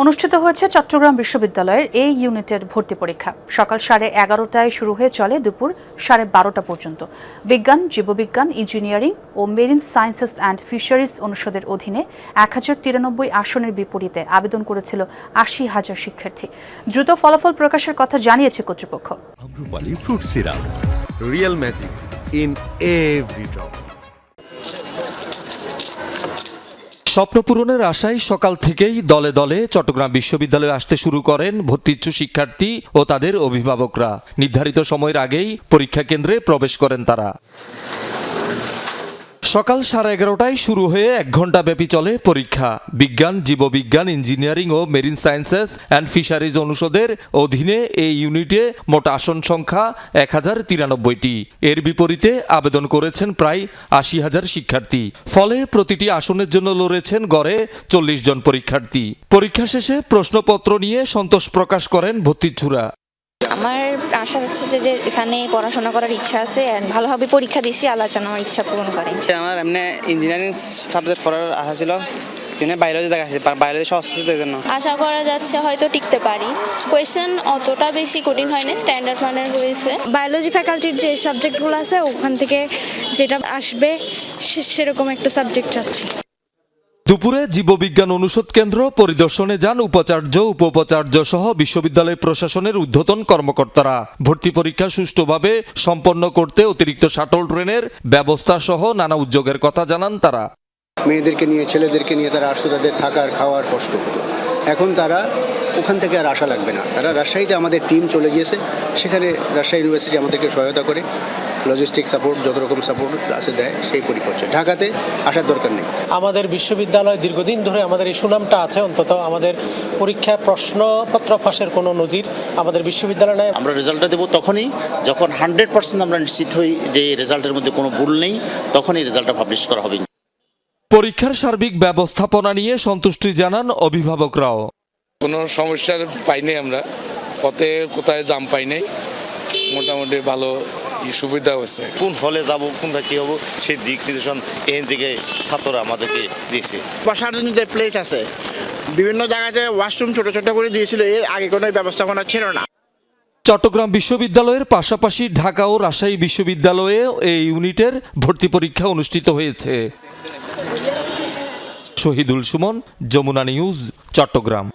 অনুষ্ঠিত হয়েছে চট্টগ্রাম বিশ্ববিদ্যালয়ের এই ইউনিটের ভর্তি পরীক্ষা। সকাল 11:30টায় শুরু হয়ে চলে দুপুর 12:30টা পর্যন্ত। বিজ্ঞান, জীববিজ্ঞান, ইঞ্জিনিয়ারিং ও মেরিন সায়েন্সেস অ্যান্ড ফিশারিজ অনুষদের অধীনে 1093 আসনের বিপরীতে আবেদন করেছিল 80,000 শিক্ষার্থী। দ্রুত ফলাফল প্রকাশের কথা জানিয়েছে কর্তৃপক্ষ। Amrapali fruit syrup, real magic in every drop. স্বপ্ন পূরণের আশায় সকাল থেকেই দলে দলে চট্টগ্রাম বিশ্ববিদ্যালয়ে আসতে শুরু করেন ভর্তিচ্ছু শিক্ষার্থী ও তাদের অভিভাবকরা। নির্ধারিত সময়ের আগেই পরীক্ষা কেন্দ্রে প্রবেশ করেন তারা। সকাল 11:30টায় শুরু হয়ে 1 ঘণ্টা ব্যাপী চলে পরীক্ষা। বিজ্ঞান, জীববিজ্ঞান, ইঞ্জিনিয়ারিং ও মেরিন সায়েন্সেস অ্যান্ড ফিশারিজ অনুষদের অধীনে এই ইউনিটে মোট আসন সংখ্যা 1093টি। এর বিপরীতে আবেদন করেছেন প্রায় 80,000 শিক্ষার্থী। ফলে প্রতিটি আসনের জন্য লড়েছেন গড়ে 40 জন পরীক্ষার্থী। পরীক্ষা শেষে প্রশ্নপত্র নিয়ে সন্তোষ প্রকাশ করেন ভর্তিচ্ছুরা। আমার আশা আছে যে এখানে পড়াশোনা করার ইচ্ছা আছে, ভালোভাবে পরীক্ষা দিছি, আল্লাহ যেন আমার ইচ্ছা পূরণ করে। আমার এমনি ইঞ্জিনিয়ারিং সাবজেক্ট পড়ার আশা ছিল, কিন্তু বায়োলজি দেখাচ্ছি, বায়োলজি সহজ জন্য আশা করা যাচ্ছে হয়তো টিকতে পারি। কোয়েশ্চেন অতটা বেশি কঠিন হয় না, স্ট্যান্ডার্ড মানের হয়েছে। বায়োলজি ফ্যাকাল্টির যে সাবজেক্টগুলো আছে ওখান থেকে যেটা আসবে সেরকম একটা সাবজেক্ট চাচ্ছি। দুপুরে জীববিজ্ঞান অনুষদ কেন্দ্র পরিদর্শনে যান উপাচার্য, উপ-উপাচার্য সহ বিশ্ববিদ্যালয় প্রশাসনের ঊর্ধ্বতন কর্মকর্তারা। ভর্তি পরীক্ষা সুষ্ঠুভাবে সম্পন্ন করতে অতিরিক্ত শাটল ট্রেনের ব্যবস্থা সহ নানা উদ্যোগের কথা জানান তারা। মেয়েদেরকে নিয়ে, ছেলেদেরকে নিয়ে তারা আসতো, তাদের থাকার খাওয়ার কষ্ট হতো। এখন তারা ওখান থেকে আর আসা লাগবে না। তারা রাজশাহীতে আমাদের টিম চলে গিয়েছে, সেখানে রাজশাহী ইউনিভার্সিটি আমাদেরকে সহায়তা করে, লজিস্টিক সাপোর্ট, যত রকম সাপোর্ট ক্লাসে দেয় সেই পরিপর্যায়ে। ঢাকাতে আসার দরকার নেই। আমাদের বিশ্ববিদ্যালয় দীর্ঘদিন ধরে আমাদের এই সুনামটা আছে, অন্তত আমাদের পরীক্ষা প্রশ্নপত্র ফাঁসের কোনো নজির আমাদের বিশ্ববিদ্যালয় নয়। আমরা রেজাল্টটা দেবো তখনই যখন 100% আমরা নিশ্চিত হই যে এই রেজাল্টের মধ্যে কোনো ভুল নেই, তখনই রেজাল্টটা পাবলিশ করা হবে। পরীক্ষার সার্বিক ব্যবস্থাপনা নিয়ে সন্তুষ্টি জানান অভিভাবকরাও। কোনো সমস্যার পাইনি, আমরা পথে কোথায় জাম পাই নাই, মোটামুটি ভালো সুবিধা হয়েছে। কোন হলে যাব, কোনটা কী হবো সেই দিক নির্দেশন এর দিকে ছাত্ররা আমাদেরকে দিয়েছে। বসার জন্য যে প্লেস আছে, বিভিন্ন জায়গাতে ওয়াশরুম ছোট ছোট করে দিয়েছিল, এর আগে কোনো ব্যবস্থাপনা ছিল না। চট্টগ্রাম বিশ্ববিদ্যালয়ের পাশাপাশি ঢাকা ও রাজশাহী বিশ্ববিদ্যালয়ে এই ইউনিটের ভর্তি পরীক্ষা অনুষ্ঠিত হয়েছে। শহীদুল সুমন, যমুনা নিউজ, চট্টগ্রাম।